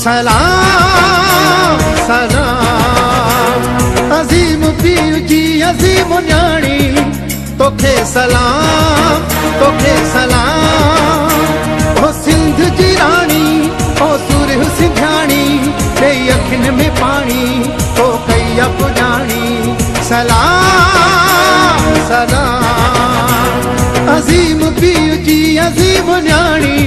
सलाम सलाम अजीम पीर जी अजीम न्याणी तोखे सलाम ओ सिंध जी रानी ओ सुरह सिंधियाणी तेरी अखिन में पानी तो कई अपजानी सलाम सलाम अजीम पीर जी अजीम न्याणी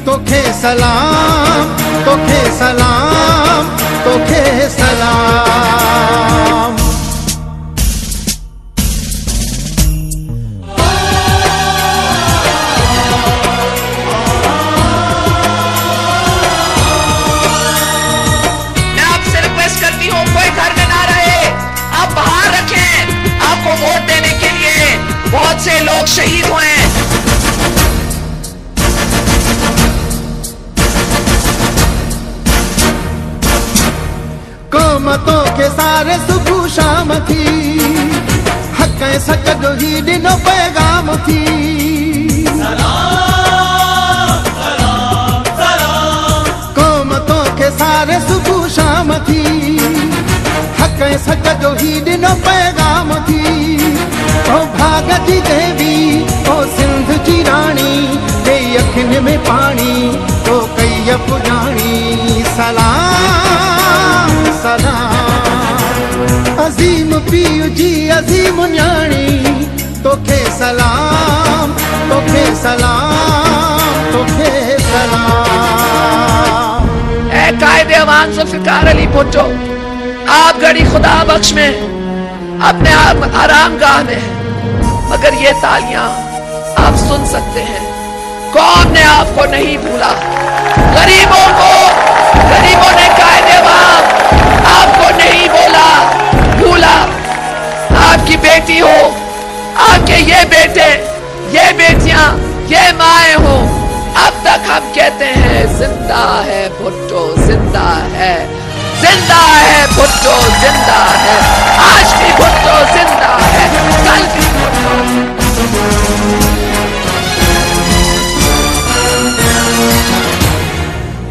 तोखे सलाम तोखे सलाम तोखे सलाम। मैं आपसे रिक्वेस्ट करती हूँ कोई घर में ना रहे, आप बाहर रखें। आपको वोट देने के लिए बहुत से लोग शहीद हुए हैं। कोमतों के सारे सुबह शाम थी हक सच जो ही दिनो पैगाम थी सलाम सलाम सलाम। कोमतों के सारे सुबह शाम थी हक सच जो ही दिनो पैगाम थी ओ भागती देवी ओ सिंध जी रानी तेरी अखिन में पानी तो कई अपजानी सलाम सलाम अजीम पीर जी अजीम न्याणी तोखे सलाम तोखे सलाम तोखे सलाम। ऐ कायदे अवान जुल्फिकार अली भुट्टो, आप गड़ी खुदा बख्श में अपने आराम गाह में हैं, मगर ये तालियां आप सुन सकते हैं। कौन ने आपको नहीं भूला? गरीबों ने कायदे अवाम आपको नहीं भूला। आपकी बेटी हो, आपके ये बेटे, ये बेटियां, ये माएं हो, अब तक हम कहते हैं जिंदा है भुट्टो, जिंदा है भुट्टो, जिंदा है। आज भी भुट्टो जिंदा है, कल भी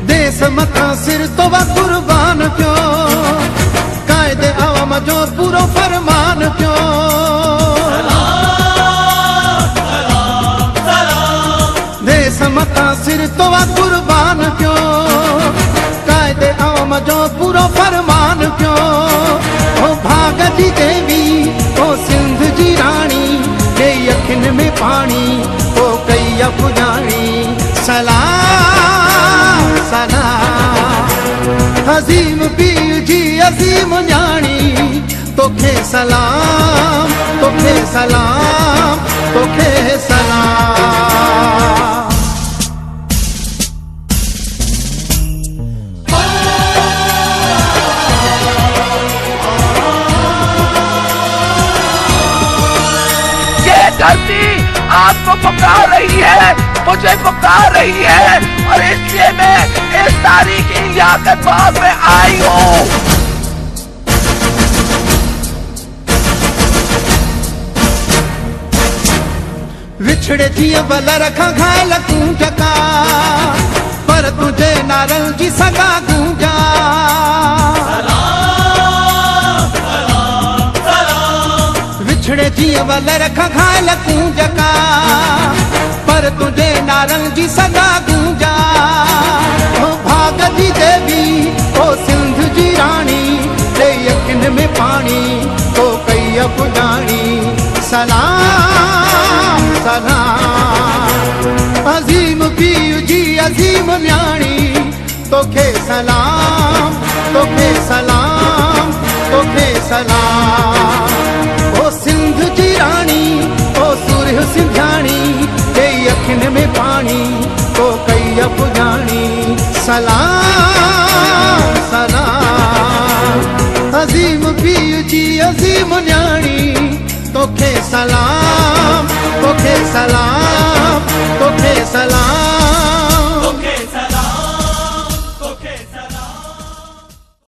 देश मथा सिर तो वा कुर्बान क्यों कायदे अवाम जो पूरो फरमान क्यों देश मथा सिर तो वा कुर्बान क्यों कायदे अवाम जो पूरो फरमान क्यों ओ भागती देवी ओ सिंध जी रानी तेरी अखिन में पानी ओ कई अपजानी सलाम सलाम अजीम पीर जी अजीम न्याणी तोखे सलाम तोखे सलाम तोखे सलाम। धरती आपको पुकार रही है, मुझे पुकार रही है, और इसलिए मैं इस तारीखी लियाकत बाग में आई हूँ। विछड़े जिया बल रखा घायल गूंजका पर तुझे नारंग जी सगा गूंजा विछड़े जिया बल रखा घायल गूंजका पर तुझे नारंग जी सगा गूंजा ओ भागती देवी ओ सिंध जी रानी तेरी अखिन में पानी तो कई अपजानी सलाम सलाम अजीम पीर जी अजीम न्याणी तोखे सलाम तोखे सलाम तोखे सलाम। पानी तो कई पुजानी सलाम सलाम अजीम पीउ जी अजीम न्याणी तोखे सलाम